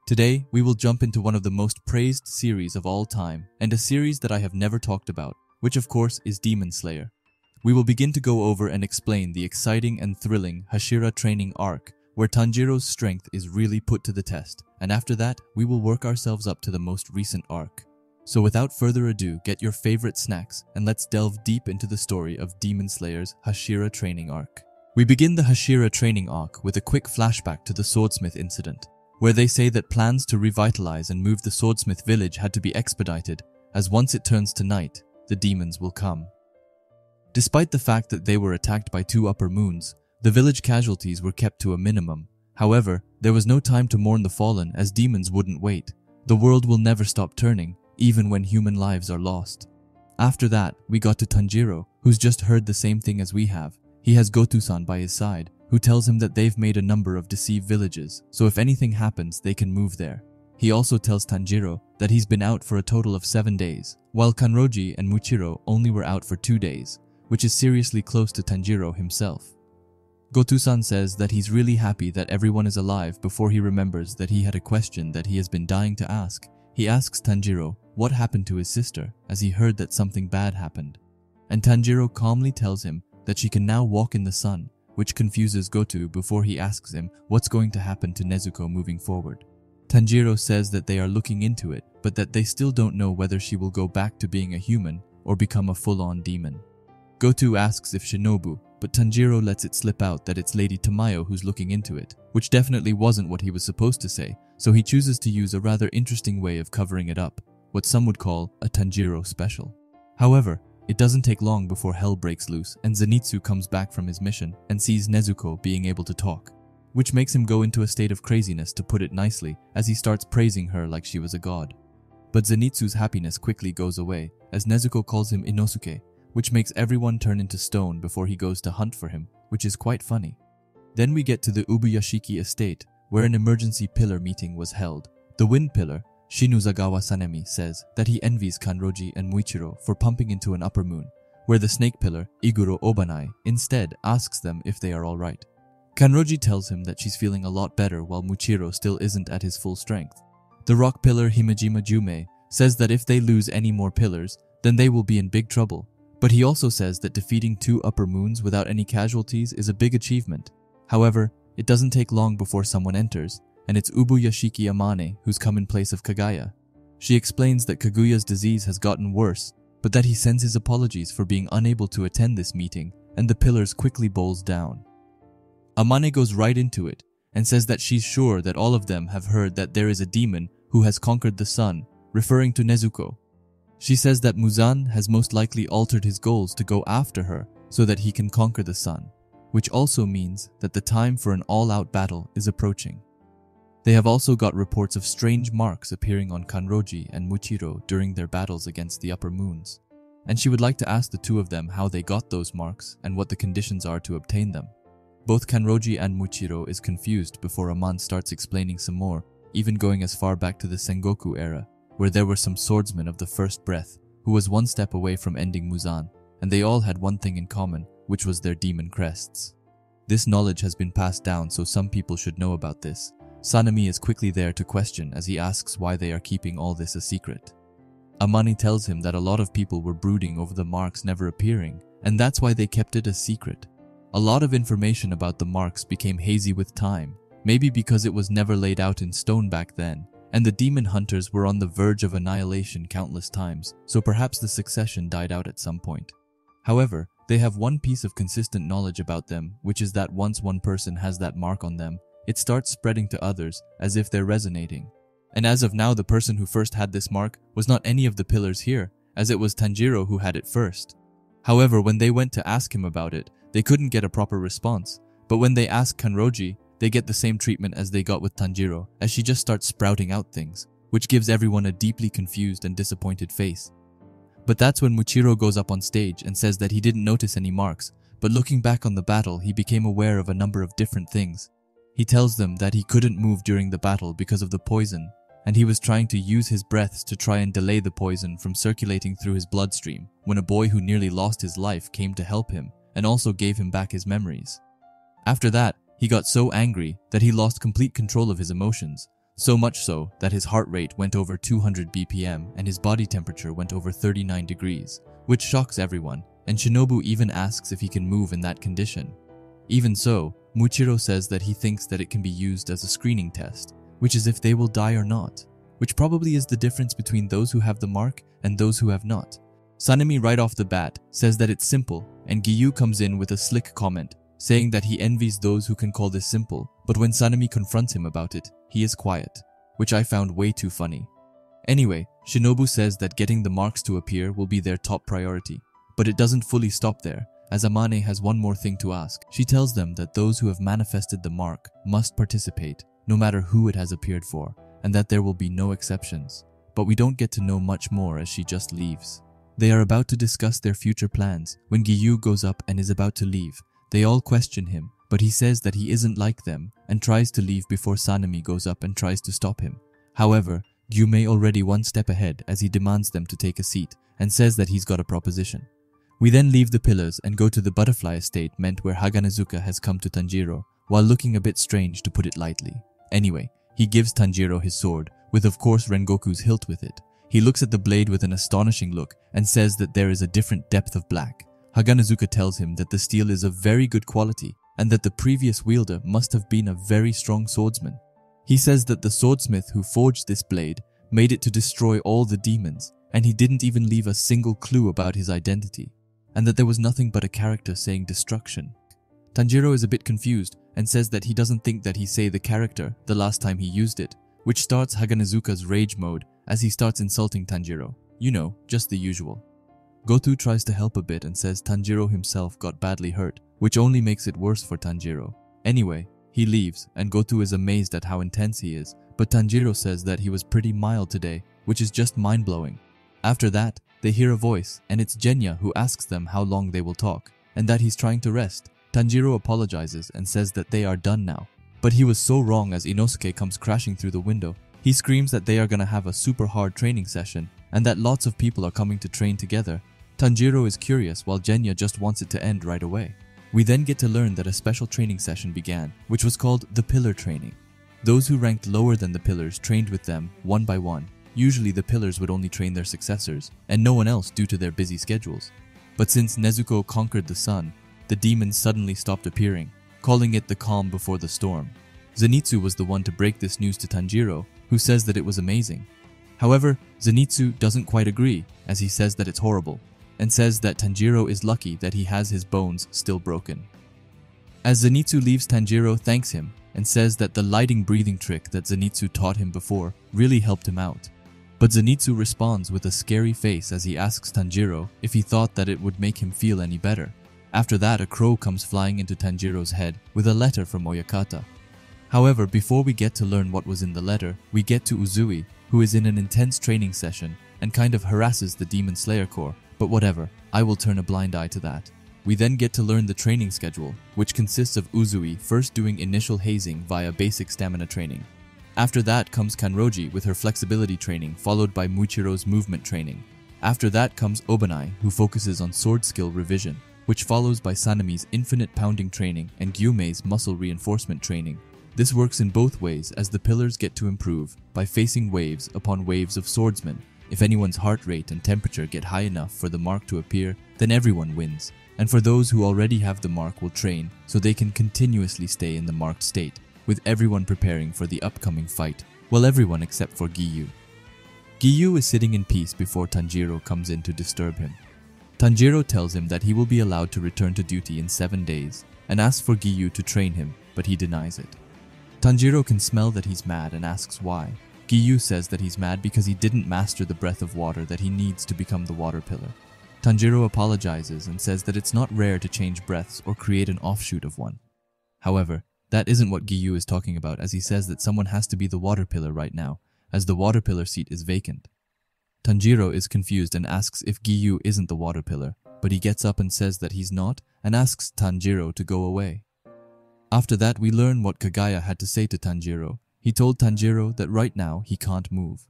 Today, we will jump into one of the most praised series of all time, and a series that I have never talked about, which of course is Demon Slayer. We will begin to go over and explain the exciting and thrilling Hashira training arc, where Tanjiro's strength is really put to the test, and after that, we will work ourselves up to the most recent arc. So without further ado, get your favorite snacks, and let's delve deep into the story of Demon Slayer's Hashira training arc. We begin the Hashira training arc with a quick flashback to the Swordsmith incident, where they say that plans to revitalize and move the Swordsmith village had to be expedited, as once it turns to night, the demons will come. Despite the fact that they were attacked by two upper moons, the village casualties were kept to a minimum. However, there was no time to mourn the fallen, as demons wouldn't wait. The world will never stop turning, even when human lives are lost. After that, we got to Tanjiro, who's just heard the same thing as we have. He has Goto-san by his side, who tells him that they've made a number of deceived villages, so if anything happens, they can move there. He also tells Tanjiro that he's been out for a total of 7 days, while Kanroji and Muichiro only were out for 2 days, which is seriously close to Tanjiro himself. Goto-san says that he's really happy that everyone is alive before he remembers that he had a question that he has been dying to ask. He asks Tanjiro what happened to his sister, as he heard that something bad happened. And Tanjiro calmly tells him that she can now walk in the sun, which confuses Goto before he asks him what's going to happen to Nezuko moving forward. Tanjiro says that they are looking into it, but that they still don't know whether she will go back to being a human or become a full-on demon. Goto asks if Shinobu, but Tanjiro lets it slip out that it's Lady Tamayo who's looking into it, which definitely wasn't what he was supposed to say, so he chooses to use a rather interesting way of covering it up, what some would call a Tanjiro special. However, it doesn't take long before hell breaks loose and Zenitsu comes back from his mission and sees Nezuko being able to talk, which makes him go into a state of craziness, to put it nicely, as he starts praising her like she was a god. But Zenitsu's happiness quickly goes away as Nezuko calls him Inosuke, which makes everyone turn into stone before he goes to hunt for him, which is quite funny. Then we get to the Ubuyashiki estate, where an emergency pillar meeting was held. The wind pillar, Shinuzagawa Sanemi, says that he envies Kanroji and Muichiro for pumping into an upper moon, where the snake pillar, Iguro Obanai, instead asks them if they are alright. Kanroji tells him that she's feeling a lot better while Muichiro still isn't at his full strength. The rock pillar Himejima Jume says that if they lose any more pillars, then they will be in big trouble. But he also says that defeating 2 upper moons without any casualties is a big achievement. However, it doesn't take long before someone enters, and it's Ubuyashiki Amane who's come in place of Kagaya. She explains that Kaguya's disease has gotten worse, but that he sends his apologies for being unable to attend this meeting, and the pillars quickly bowls down. Amane goes right into it, and says that she's sure that all of them have heard that there is a demon who has conquered the sun, referring to Nezuko. She says that Muzan has most likely altered his goals to go after her so that he can conquer the sun, which also means that the time for an all-out battle is approaching. They have also got reports of strange marks appearing on Kanroji and Muichiro during their battles against the upper moons, and she would like to ask the two of them how they got those marks and what the conditions are to obtain them. Both Kanroji and Muichiro is confused before Aman starts explaining some more, even going as far back to the Sengoku era, where there were some swordsmen of the first breath who was one step away from ending Muzan, and they all had one thing in common, which was their demon crests. This knowledge has been passed down, so some people should know about this. Sanemi is quickly there to question as he asks why they are keeping all this a secret. Amani tells him that a lot of people were brooding over the marks never appearing, and that's why they kept it a secret. A lot of information about the marks became hazy with time, maybe because it was never laid out in stone back then, and the demon hunters were on the verge of annihilation countless times, so perhaps the succession died out at some point. However, they have one piece of consistent knowledge about them, which is that once one person has that mark on them, it starts spreading to others as if they're resonating. And as of now, the person who first had this mark was not any of the pillars here, as it was Tanjiro who had it first. However, when they went to ask him about it, they couldn't get a proper response, but when they ask Kanroji, they get the same treatment as they got with Tanjiro, as she just starts sprouting out things, which gives everyone a deeply confused and disappointed face. But that's when Muichiro goes up on stage and says that he didn't notice any marks, but looking back on the battle, he became aware of a number of different things. He tells them that he couldn't move during the battle because of the poison, and he was trying to use his breaths to try and delay the poison from circulating through his bloodstream when a boy who nearly lost his life came to help him and also gave him back his memories. After that, he got so angry that he lost complete control of his emotions, So much so that his heart rate went over 200 BPM and his body temperature went over 39 degrees, which shocks everyone, and Shinobu even asks if he can move in that condition. Even so, Muichiro says that he thinks that it can be used as a screening test, which is if they will die or not, which probably is the difference between those who have the mark and those who have not. Sanemi right off the bat says that it's simple, and Giyu comes in with a slick comment, saying that he envies those who can call this simple, but when Sanemi confronts him about it, he is quiet, which I found way too funny. Anyway, Shinobu says that getting the marks to appear will be their top priority, but it doesn't fully stop there, as Amane has one more thing to ask. She tells them that those who have manifested the mark must participate, no matter who it has appeared for, and that there will be no exceptions. But we don't get to know much more as she just leaves. They are about to discuss their future plans when Giyu goes up and is about to leave. They all question him, but he says that he isn't like them and tries to leave before Sanemi goes up and tries to stop him. However, Gyumei already one step ahead as he demands them to take a seat and says that he's got a proposition. We then leave the pillars and go to the butterfly estate meant where Haganezuka has come to Tanjiro, while looking a bit strange to put it lightly. Anyway, he gives Tanjiro his sword, with of course Rengoku's hilt with it. He looks at the blade with an astonishing look and says that there is a different depth of black. Haganezuka tells him that the steel is of very good quality and that the previous wielder must have been a very strong swordsman. He says that the swordsmith who forged this blade made it to destroy all the demons, and he didn't even leave a single clue about his identity, and that there was nothing but a character saying destruction. Tanjiro is a bit confused and says that he doesn't think that he say the character the last time he used it, which starts Haganezuka's rage mode as he starts insulting Tanjiro. You know, just the usual. Goto tries to help a bit and says Tanjiro himself got badly hurt, which only makes it worse for Tanjiro. Anyway, he leaves and Goto is amazed at how intense he is, but Tanjiro says that he was pretty mild today, which is just mind-blowing. After that, they hear a voice and it's Genya who asks them how long they will talk, and that he's trying to rest. Tanjiro apologizes and says that they are done now. But he was so wrong as Inosuke comes crashing through the window. He screams that they are gonna have a super hard training session and that lots of people are coming to train together. Tanjiro is curious while Genya just wants it to end right away. We then get to learn that a special training session began, which was called the Pillar Training. Those who ranked lower than the pillars trained with them one by one. Usually the pillars would only train their successors, and no one else due to their busy schedules. But since Nezuko conquered the sun, the demons suddenly stopped appearing, calling it the calm before the storm. Zenitsu was the one to break this news to Tanjiro, who says that it was amazing. However, Zenitsu doesn't quite agree, as he says that it's horrible, and says that Tanjiro is lucky that he has his bones still broken. As Zenitsu leaves, Tanjiro thanks him and says that the lighting breathing trick that Zenitsu taught him before really helped him out. But Zenitsu responds with a scary face as he asks Tanjiro if he thought that it would make him feel any better. After that, a crow comes flying into Tanjiro's head with a letter from Oyakata. However, before we get to learn what was in the letter, we get to Uzui, who is in an intense training session and kind of harasses the Demon Slayer Corps, but whatever, I will turn a blind eye to that. We then get to learn the training schedule, which consists of Uzui first doing initial hazing via basic stamina training. After that comes Kanroji with her flexibility training, followed by Muichiro's movement training. After that comes Obanai, who focuses on sword skill revision, which follows by Sanemi's infinite pounding training and Gyumei's muscle reinforcement training. This works in both ways as the pillars get to improve by facing waves upon waves of swordsmen. If anyone's heart rate and temperature get high enough for the mark to appear, then everyone wins. And for those who already have the mark will train so they can continuously stay in the marked state, with everyone preparing for the upcoming fight. Well, everyone except for Giyu. Giyu is sitting in peace before Tanjiro comes in to disturb him. Tanjiro tells him that he will be allowed to return to duty in 7 days and asks for Giyu to train him, but he denies it. Tanjiro can smell that he's mad and asks why. Giyu says that he's mad because he didn't master the breath of water that he needs to become the water pillar. Tanjiro apologizes and says that it's not rare to change breaths or create an offshoot of one. However, that isn't what Giyu is talking about, as he says that someone has to be the water pillar right now, as the water pillar seat is vacant. Tanjiro is confused and asks if Giyu isn't the water pillar, but he gets up and says that he's not and asks Tanjiro to go away. After that, we learn what Kagaya had to say to Tanjiro. He told Tanjiro that right now he can't move.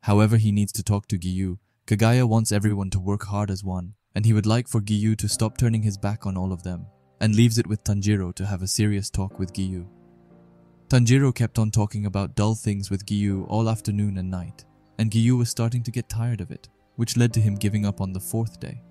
However, he needs to talk to Giyu. Kagaya wants everyone to work hard as one, and he would like for Giyu to stop turning his back on all of them, and leaves it with Tanjiro to have a serious talk with Giyu. Tanjiro kept on talking about dull things with Giyu all afternoon and night, and Giyu was starting to get tired of it, which led to him giving up on the fourth day.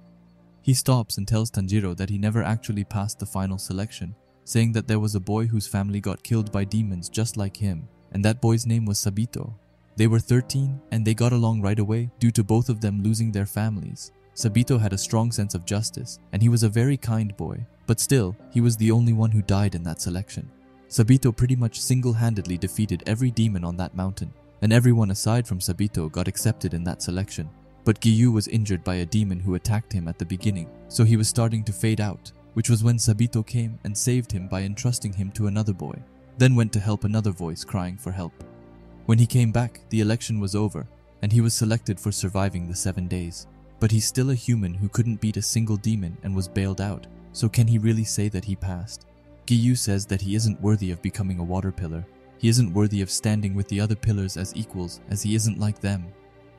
He stops and tells Tanjiro that he never actually passed the final selection, saying that there was a boy whose family got killed by demons just like him, and that boy's name was Sabito. They were 13 and they got along right away due to both of them losing their families. Sabito had a strong sense of justice, and he was a very kind boy, but still, he was the only one who died in that selection. Sabito pretty much single-handedly defeated every demon on that mountain, and everyone aside from Sabito got accepted in that selection. But Giyu was injured by a demon who attacked him at the beginning, so he was starting to fade out, which was when Sabito came and saved him by entrusting him to another boy, then went to help another voice crying for help. When he came back, the election was over, and he was selected for surviving the 7 days. But he's still a human who couldn't beat a single demon and was bailed out, so can he really say that he passed? Giyu says that he isn't worthy of becoming a water pillar. He isn't worthy of standing with the other pillars as equals, as he isn't like them.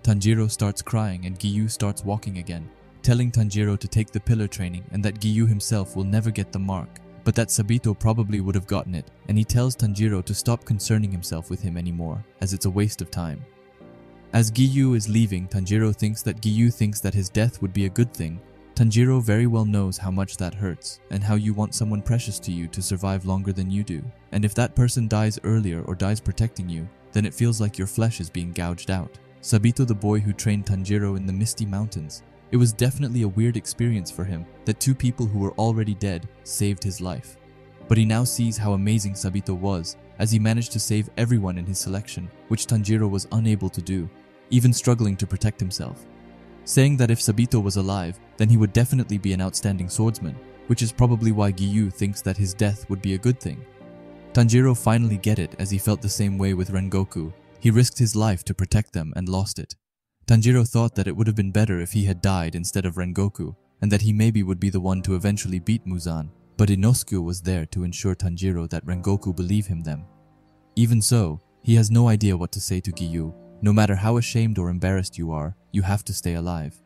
Tanjiro starts crying and Giyu starts walking again, telling Tanjiro to take the pillar training and that Giyu himself will never get the mark, but that Sabito probably would have gotten it, and he tells Tanjiro to stop concerning himself with him anymore, as it's a waste of time. As Giyu is leaving, Tanjiro thinks that Giyu thinks that his death would be a good thing. Tanjiro very well knows how much that hurts, and how you want someone precious to you to survive longer than you do. And if that person dies earlier or dies protecting you, then it feels like your flesh is being gouged out. Sabito, the boy who trained Tanjiro in the Misty Mountains, it was definitely a weird experience for him that two people who were already dead saved his life. But he now sees how amazing Sabito was, as he managed to save everyone in his selection, which Tanjiro was unable to do, even struggling to protect himself. Saying that if Sabito was alive, then he would definitely be an outstanding swordsman, which is probably why Giyu thinks that his death would be a good thing. Tanjiro finally get it, as he felt the same way with Rengoku. He risked his life to protect them and lost it. Tanjiro thought that it would have been better if he had died instead of Rengoku, and that he maybe would be the one to eventually beat Muzan, but Inosuke was there to ensure Tanjiro that Rengoku believe him them. Even so, he has no idea what to say to Giyu. No matter how ashamed or embarrassed you are, you have to stay alive.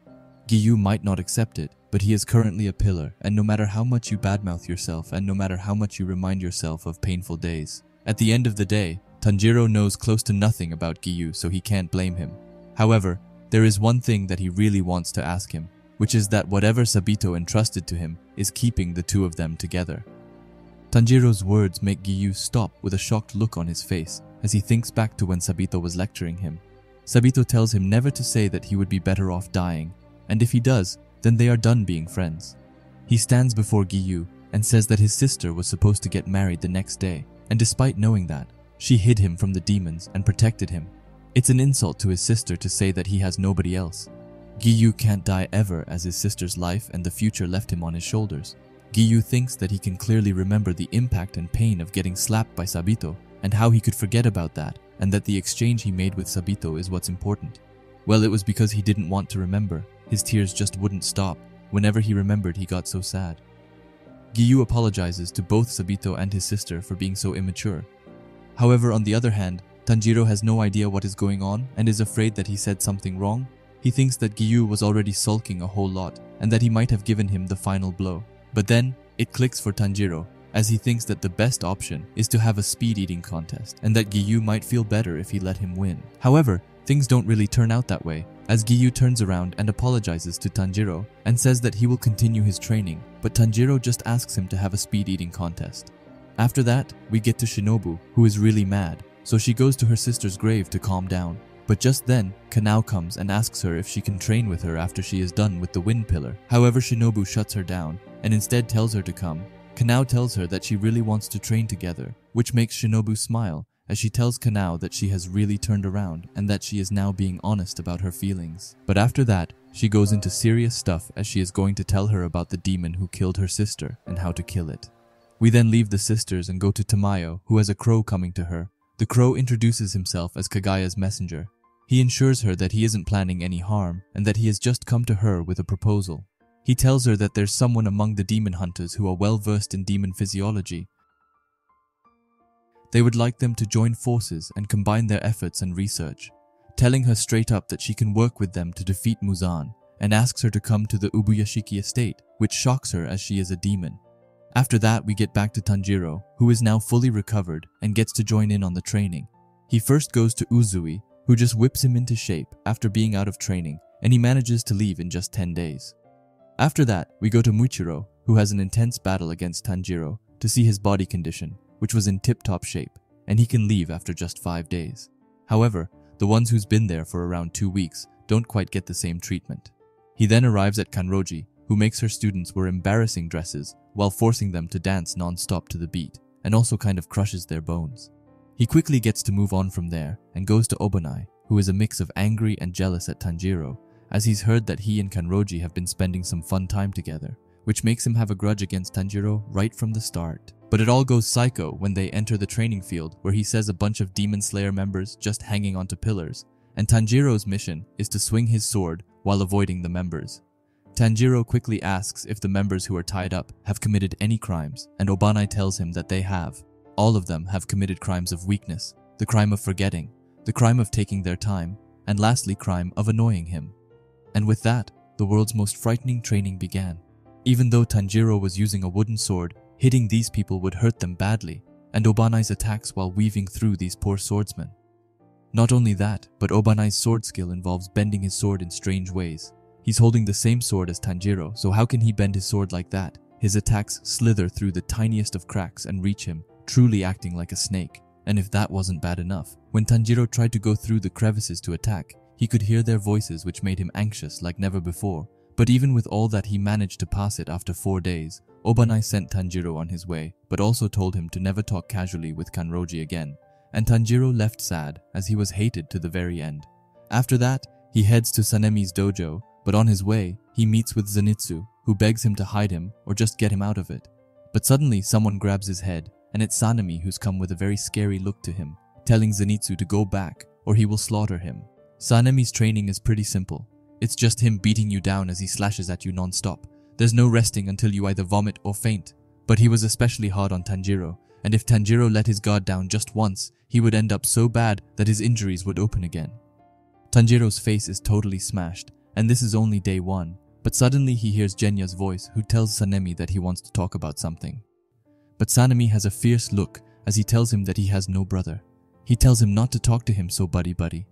Giyu might not accept it, but he is currently a pillar, and no matter how much you badmouth yourself and no matter how much you remind yourself of painful days, at the end of the day, Tanjiro knows close to nothing about Giyu, so he can't blame him. However, there is one thing that he really wants to ask him, which is that whatever Sabito entrusted to him is keeping the two of them together. Tanjiro's words make Giyu stop with a shocked look on his face as he thinks back to when Sabito was lecturing him. Sabito tells him never to say that he would be better off dying, and if he does, then they are done being friends. He stands before Giyu and says that his sister was supposed to get married the next day, and despite knowing that, she hid him from the demons and protected him. It's an insult to his sister to say that he has nobody else. Giyu can't die ever, as his sister's life and the future left him on his shoulders. Giyu thinks that he can clearly remember the impact and pain of getting slapped by Sabito, and how he could forget about that, and that the exchange he made with Sabito is what's important. Well, it was because he didn't want to remember. His tears just wouldn't stop. Whenever he remembered, he got so sad. Giyu apologizes to both Sabito and his sister for being so immature. However, on the other hand, Tanjiro has no idea what is going on and is afraid that he said something wrong. He thinks that Giyu was already sulking a whole lot and that he might have given him the final blow. But then, it clicks for Tanjiro, as he thinks that the best option is to have a speed eating contest and that Giyu might feel better if he let him win. However, things don't really turn out that way, as Giyu turns around and apologizes to Tanjiro and says that he will continue his training, but Tanjiro just asks him to have a speed eating contest. After that, we get to Shinobu, who is really mad, so she goes to her sister's grave to calm down. But just then, Kanao comes and asks her if she can train with her after she is done with the wind pillar. However, Shinobu shuts her down and instead tells her to come. Kanao tells her that she really wants to train together, which makes Shinobu smile as she tells Kanao that she has really turned around and that she is now being honest about her feelings. But after that, she goes into serious stuff as she is going to tell her about the demon who killed her sister and how to kill it. We then leave the sisters and go to Tamayo, who has a crow coming to her. The crow introduces himself as Kagaya's messenger. He ensures her that he isn't planning any harm and that he has just come to her with a proposal. He tells her that there's someone among the demon hunters who are well versed in demon physiology. They would like them to join forces and combine their efforts and research, telling her straight up that she can work with them to defeat Muzan, and asks her to come to the Ubuyashiki estate, which shocks her as she is a demon. After that, we get back to Tanjiro, who is now fully recovered and gets to join in on the training. He first goes to Uzui, who just whips him into shape after being out of training, and he manages to leave in just 10 days. After that, we go to Muichiro, who has an intense battle against Tanjiro to see his body condition, which was in tip-top shape, and he can leave after just 5 days. However, the ones who's been there for around 2 weeks don't quite get the same treatment. He then arrives at Kanroji, who makes her students wear embarrassing dresses while forcing them to dance non-stop to the beat, and also kind of crushes their bones. He quickly gets to move on from there and goes to Obanai, who is a mix of angry and jealous at Tanjiro, as he's heard that he and Kanroji have been spending some fun time together, which makes him have a grudge against Tanjiro right from the start. But it all goes psycho when they enter the training field, where he says a bunch of Demon Slayer members just hanging onto pillars, and Tanjiro's mission is to swing his sword while avoiding the members. Tanjiro quickly asks if the members who are tied up have committed any crimes, and Obanai tells him that they have. All of them have committed crimes of weakness, the crime of forgetting, the crime of taking their time, and lastly crime of annoying him. And with that, the world's most frightening training began. Even though Tanjiro was using a wooden sword, hitting these people would hurt them badly, and Obanai's attacks while weaving through these poor swordsmen. Not only that, but Obanai's sword skill involves bending his sword in strange ways. He's holding the same sword as Tanjiro, so how can he bend his sword like that? His attacks slither through the tiniest of cracks and reach him, truly acting like a snake. And if that wasn't bad enough, when Tanjiro tried to go through the crevices to attack, he could hear their voices, which made him anxious like never before. But even with all that, he managed to pass it after 4 days. Obanai sent Tanjiro on his way, but also told him to never talk casually with Kanroji again. And Tanjiro left sad, as he was hated to the very end. After that, he heads to Sanemi's dojo, but on his way, he meets with Zenitsu, who begs him to hide him or just get him out of it. But suddenly someone grabs his head, and it's Sanemi who's come with a very scary look to him, telling Zenitsu to go back or he will slaughter him. Sanemi's training is pretty simple. It's just him beating you down as he slashes at you non-stop. There's no resting until you either vomit or faint. But he was especially hard on Tanjiro, and if Tanjiro let his guard down just once, he would end up so bad that his injuries would open again. Tanjiro's face is totally smashed, and this is only day 1, but suddenly he hears Genya's voice, who tells Sanemi that he wants to talk about something. But Sanemi has a fierce look as he tells him that he has no brother. He tells him not to talk to him so buddy.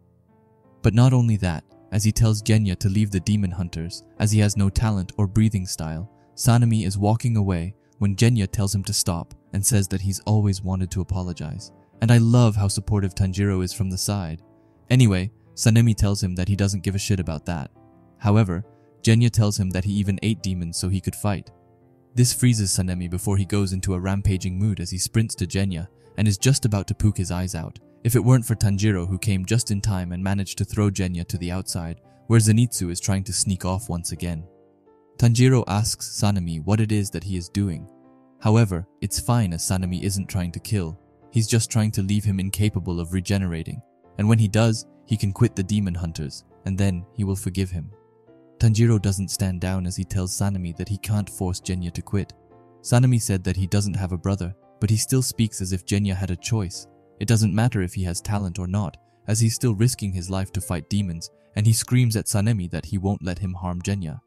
But not only that, as he tells Genya to leave the demon hunters as he has no talent or breathing style, Sanemi is walking away when Genya tells him to stop and says that he's always wanted to apologize. And I love how supportive Tanjiro is from the side. Anyway, Sanemi tells him that he doesn't give a shit about that. However, Genya tells him that he even ate demons so he could fight. This freezes Sanemi before he goes into a rampaging mood as he sprints to Genya and is just about to poke his eyes out, if it weren't for Tanjiro, who came just in time and managed to throw Genya to the outside, where Zenitsu is trying to sneak off once again. Tanjiro asks Sanemi what it is that he is doing. However, it's fine as Sanemi isn't trying to kill. He's just trying to leave him incapable of regenerating, and when he does, he can quit the demon hunters, and then he will forgive him. Tanjiro doesn't stand down as he tells Sanemi that he can't force Genya to quit. Sanemi said that he doesn't have a brother, but he still speaks as if Genya had a choice. It doesn't matter if he has talent or not, as he's still risking his life to fight demons, and he screams at Sanemi that he won't let him harm Genya.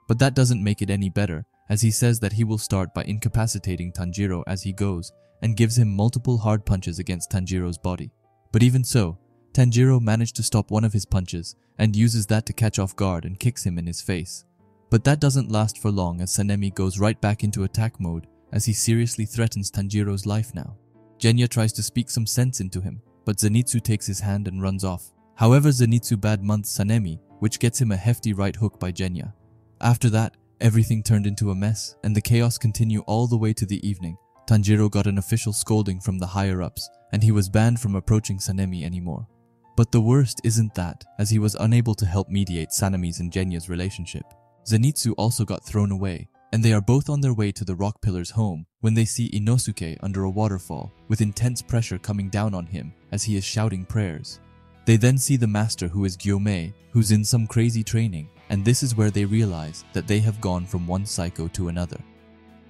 But that doesn't make it any better, as he says that he will start by incapacitating Tanjiro as he goes, and gives him multiple hard punches against Tanjiro's body. But even so, Tanjiro managed to stop one of his punches, and uses that to catch off guard and kicks him in his face. But that doesn't last for long as Sanemi goes right back into attack mode, as he seriously threatens Tanjiro's life now. Genya tries to speak some sense into him, but Zenitsu takes his hand and runs off. However, Zenitsu bad-mouthed Sanemi, which gets him a hefty right hook by Genya. After that, everything turned into a mess, and the chaos continued all the way to the evening. Tanjiro got an official scolding from the higher-ups, and he was banned from approaching Sanemi anymore. But the worst isn't that, as he was unable to help mediate Sanemi's and Genya's relationship. Zenitsu also got thrown away, and they are both on their way to the rock pillar's home when they see Inosuke under a waterfall with intense pressure coming down on him as he is shouting prayers. They then see the master, who is Gyomei, who's in some crazy training, and this is where they realize that they have gone from one psycho to another.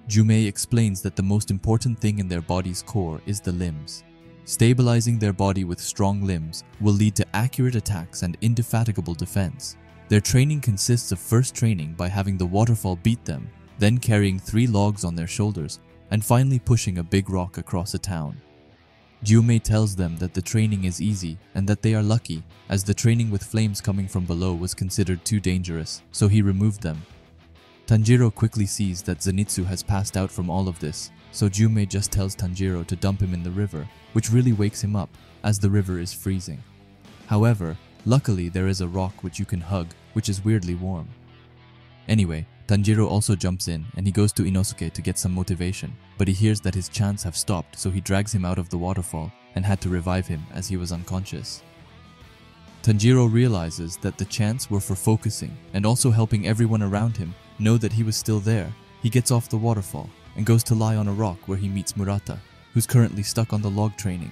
Gyomei explains that the most important thing in their body's core is the limbs. Stabilizing their body with strong limbs will lead to accurate attacks and indefatigable defense. Their training consists of first training by having the waterfall beat them, then carrying 3 logs on their shoulders, and finally pushing a big rock across a town. Gyumei tells them that the training is easy and that they are lucky, as the training with flames coming from below was considered too dangerous, so he removed them. Tanjiro quickly sees that Zenitsu has passed out from all of this, so Gyumei just tells Tanjiro to dump him in the river, which really wakes him up, as the river is freezing. However, luckily there is a rock which you can hug, which is weirdly warm. Anyway, Tanjiro also jumps in and he goes to Inosuke to get some motivation, but he hears that his chants have stopped, so he drags him out of the waterfall and had to revive him as he was unconscious. Tanjiro realizes that the chants were for focusing and also helping everyone around him know that he was still there. He gets off the waterfall and goes to lie on a rock where he meets Murata, who's currently stuck on the log training.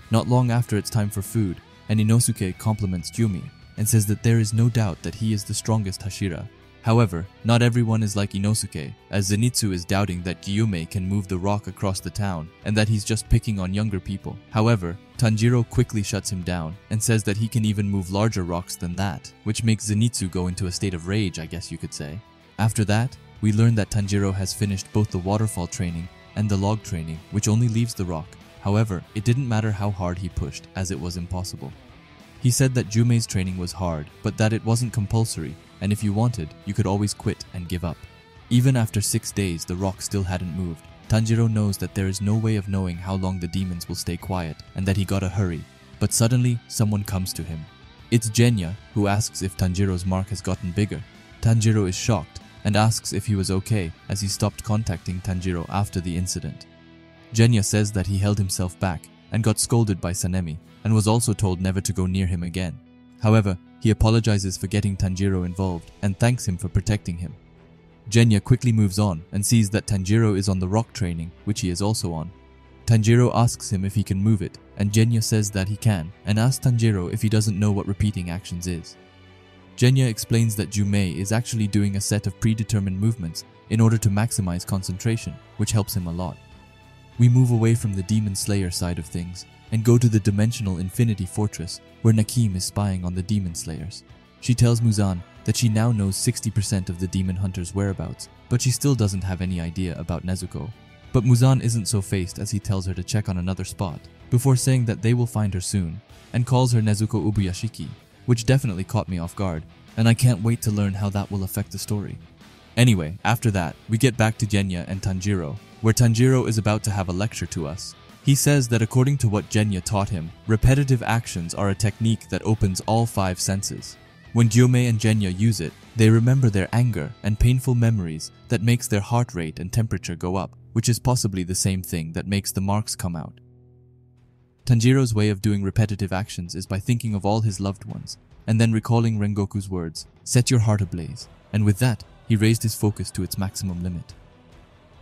Not long after, it's time for food, and Inosuke compliments Gyumi and says that there is no doubt that he is the strongest Hashira. However, not everyone is like Inosuke, as Zenitsu is doubting that Gyumei can move the rock across the town and that he's just picking on younger people. However, Tanjiro quickly shuts him down and says that he can even move larger rocks than that, which makes Zenitsu go into a state of rage, I guess you could say. After that, we learn that Tanjiro has finished both the waterfall training and the log training, which only leaves the rock. However, it didn't matter how hard he pushed, as it was impossible. He said that Jumei's training was hard, but that it wasn't compulsory, and if you wanted, you could always quit and give up. Even after 6 days, the rock still hadn't moved. Tanjiro knows that there is no way of knowing how long the demons will stay quiet, and that he gotta hurry. But suddenly, someone comes to him. It's Genya, who asks if Tanjiro's mark has gotten bigger. Tanjiro is shocked, and asks if he was okay, as he stopped contacting Tanjiro after the incident. Genya says that he held himself back, and got scolded by Sanemi, and was also told never to go near him again. However, he apologizes for getting Tanjiro involved and thanks him for protecting him. Genya quickly moves on and sees that Tanjiro is on the rock training, which he is also on. Tanjiro asks him if he can move it, and Genya says that he can, and asks Tanjiro if he doesn't know what repeating actions is. Genya explains that Jumei is actually doing a set of predetermined movements in order to maximize concentration, which helps him a lot. We move away from the Demon Slayer side of things and go to the Dimensional Infinity Fortress, where Nakim is spying on the Demon Slayers. She tells Muzan that she now knows 60% of the Demon Hunter's whereabouts, but she still doesn't have any idea about Nezuko. But Muzan isn't so phased, as he tells her to check on another spot, before saying that they will find her soon, and calls her Nezuko Ubuyashiki, which definitely caught me off guard, and I can't wait to learn how that will affect the story. Anyway, after that, we get back to Genya and Tanjiro, where Tanjiro is about to have a lecture to us. He says that according to what Genya taught him, repetitive actions are a technique that opens all 5 senses. When Gyumei and Genya use it, they remember their anger and painful memories that makes their heart rate and temperature go up, which is possibly the same thing that makes the marks come out. Tanjiro's way of doing repetitive actions is by thinking of all his loved ones, and then recalling Rengoku's words, "Set your heart ablaze," and with that, he raised his focus to its maximum limit.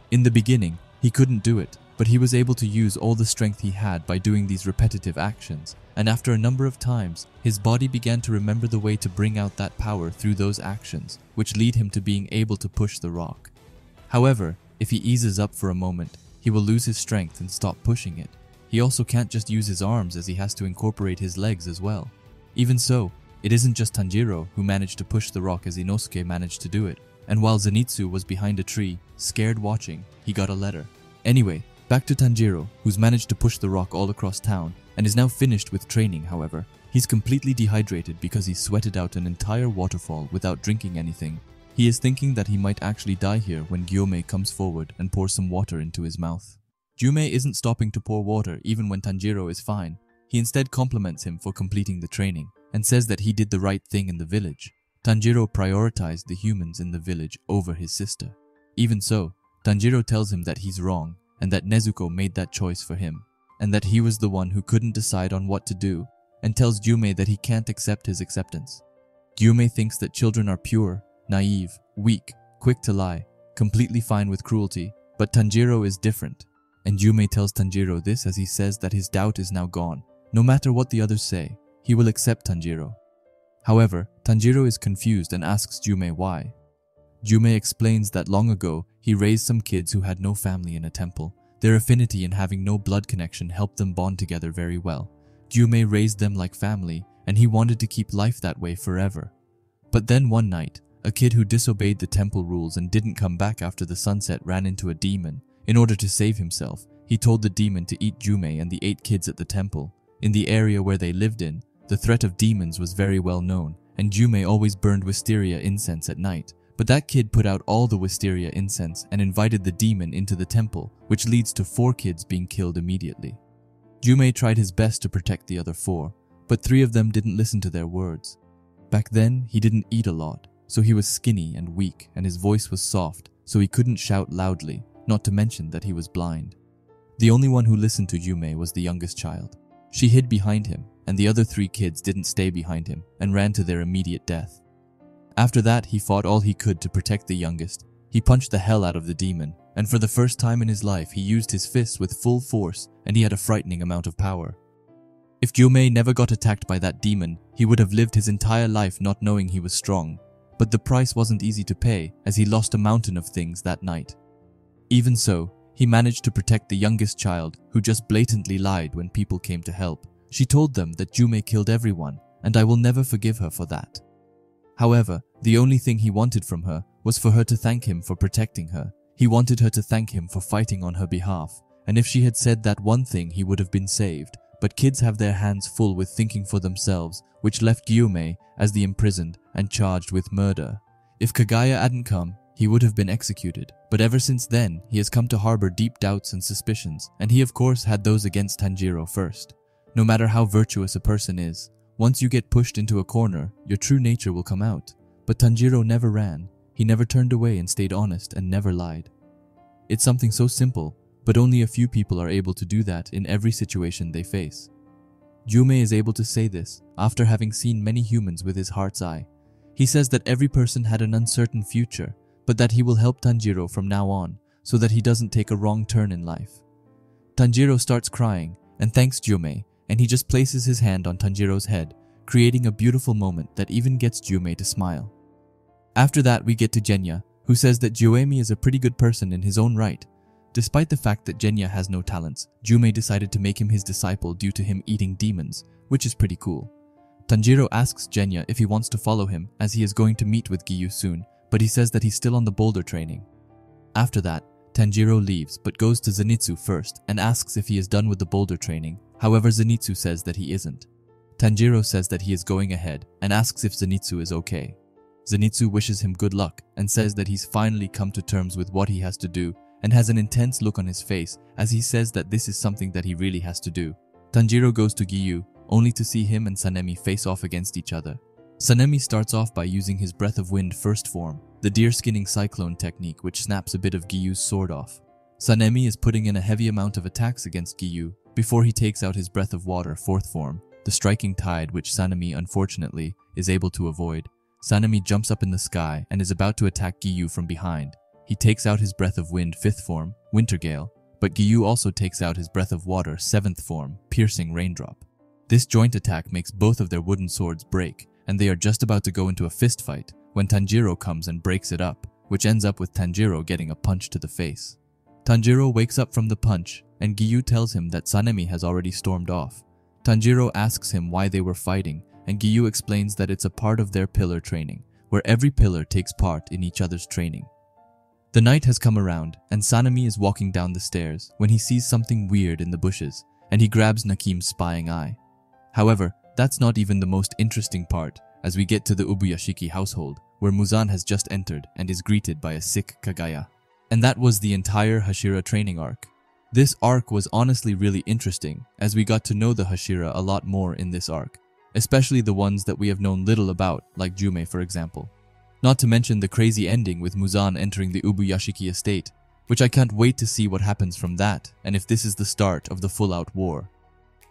In the beginning, he couldn't do it, but he was able to use all the strength he had by doing these repetitive actions, and after a number of times, his body began to remember the way to bring out that power through those actions, which lead him to being able to push the rock. However, if he eases up for a moment, he will lose his strength and stop pushing it. He also can't just use his arms, as he has to incorporate his legs as well. Even so, it isn't just Tanjiro who managed to push the rock as Inosuke managed to do it, and while Zenitsu was behind a tree, scared watching, he got a letter. Anyway, back to Tanjiro, who's managed to push the rock all across town, and is now finished with training. However, he's completely dehydrated because he sweated out an entire waterfall without drinking anything. He is thinking that he might actually die here when Gyumei comes forward and pours some water into his mouth. Gyumei isn't stopping to pour water even when Tanjiro is fine. He instead compliments him for completing the training, and says that he did the right thing in the village. Tanjiro prioritized the humans in the village over his sister. Even so, Tanjiro tells him that he's wrong, and that Nezuko made that choice for him, and that he was the one who couldn't decide on what to do, and tells Gyumei that he can't accept his acceptance. Gyumei thinks that children are pure, naive, weak, quick to lie, completely fine with cruelty, but Tanjiro is different. And Gyumei tells Tanjiro this as he says that his doubt is now gone. No matter what the others say, he will accept Tanjiro. However, Tanjiro is confused and asks Gyumei why. Gyumei explains that long ago, he raised some kids who had no family in a temple. Their affinity and having no blood connection helped them bond together very well. Gyumei raised them like family, and he wanted to keep life that way forever. But then one night, a kid who disobeyed the temple rules and didn't come back after the sunset ran into a demon, In order to save himself, he told the demon to eat Jume and the 8 kids at the temple. In the area where they lived in, the threat of demons was very well known, and Jume always burned wisteria incense at night. But that kid put out all the wisteria incense and invited the demon into the temple, which leads to 4 kids being killed immediately. Jume tried his best to protect the other 4, but 3 of them didn't listen to their words. Back then, he didn't eat a lot, so he was skinny and weak, and his voice was soft, so he couldn't shout loudly, not to mention that he was blind. The only one who listened to Jume was the youngest child. She hid behind him, and the other 3 kids didn't stay behind him and ran to their immediate death. After that, he fought all he could to protect the youngest. He punched the hell out of the demon, and for the first time in his life, he used his fists with full force, and he had a frightening amount of power. If Jume never got attacked by that demon, he would have lived his entire life not knowing he was strong. But the price wasn't easy to pay, as he lost a mountain of things that night. Even so, he managed to protect the youngest child, who just blatantly lied when people came to help. She told them that Jume killed everyone, and I will never forgive her for that. However, the only thing he wanted from her was for her to thank him for protecting her. He wanted her to thank him for fighting on her behalf, and if she had said that one thing, he would have been saved. But kids have their hands full with thinking for themselves, which left Gyume as the imprisoned and charged with murder. If Kaguya hadn't come, he would have been executed. But ever since then, he has come to harbor deep doubts and suspicions, and he of course had those against Tanjiro first. No matter how virtuous a person is, once you get pushed into a corner, your true nature will come out. But Tanjiro never ran. He never turned away and stayed honest and never lied. It's something so simple, but only a few people are able to do that in every situation they face. Jume is able to say this after having seen many humans with his heart's eye. He says that every person had an uncertain future, but that he will help Tanjiro from now on so that he doesn't take a wrong turn in life. Tanjiro starts crying and thanks Jume, and he just places his hand on Tanjiro's head, creating a beautiful moment that even gets Jume to smile. After that, we get to Genya, who says that Gyuemi is a pretty good person in his own right. Despite the fact that Genya has no talents, Jume decided to make him his disciple due to him eating demons, which is pretty cool. Tanjiro asks Genya if he wants to follow him, as he is going to meet with Giyu soon, but he says that he's still on the boulder training. After that, Tanjiro leaves but goes to Zenitsu first and asks if he is done with the boulder training. However, Zenitsu says that he isn't. Tanjiro says that he is going ahead and asks if Zenitsu is okay. Zenitsu wishes him good luck and says that he's finally come to terms with what he has to do and has an intense look on his face as he says that this is something that he really has to do. Tanjiro goes to Giyu, only to see him and Sanemi face off against each other. Sanemi starts off by using his Breath of Wind first form, the deer-skinning cyclone technique which snaps a bit of Giyu's sword off. Sanemi is putting in a heavy amount of attacks against Giyu before he takes out his Breath of Water fourth form, the striking tide which Sanemi unfortunately is able to avoid. Sanemi jumps up in the sky and is about to attack Giyu from behind. He takes out his Breath of Wind 5th form, Winter Gale, but Giyu also takes out his Breath of Water 7th form, Piercing Raindrop. This joint attack makes both of their wooden swords break, and they are just about to go into a fist fight when Tanjiro comes and breaks it up, which ends up with Tanjiro getting a punch to the face. Tanjiro wakes up from the punch, and Giyu tells him that Sanemi has already stormed off. Tanjiro asks him why they were fighting, and Giyu explains that it's a part of their pillar training, where every pillar takes part in each other's training. The night has come around, and Sanemi is walking down the stairs when he sees something weird in the bushes, and he grabs Nakim's spying eye. However, that's not even the most interesting part, as we get to the Ubuyashiki household, where Muzan has just entered and is greeted by a sick Kaguya. And that was the entire Hashira training arc. This arc was honestly really interesting, as we got to know the Hashira a lot more in this arc, especially the ones that we have known little about, like Jume for example. Not to mention the crazy ending with Muzan entering the Ubuyashiki estate, which I can't wait to see what happens from that, and if this is the start of the full-out war.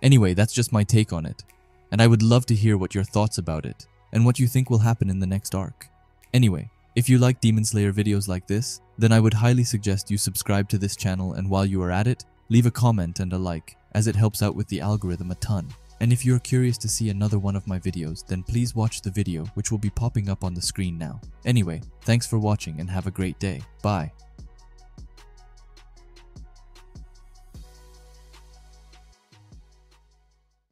Anyway, that's just my take on it, and I would love to hear what your thoughts about it, and what you think will happen in the next arc. Anyway, if you like Demon Slayer videos like this, then I would highly suggest you subscribe to this channel, and while you are at it, leave a comment and a like, as it helps out with the algorithm a ton. And if you're curious to see another one of my videos, then please watch the video which will be popping up on the screen now. Anyway, thanks for watching and have a great day. Bye.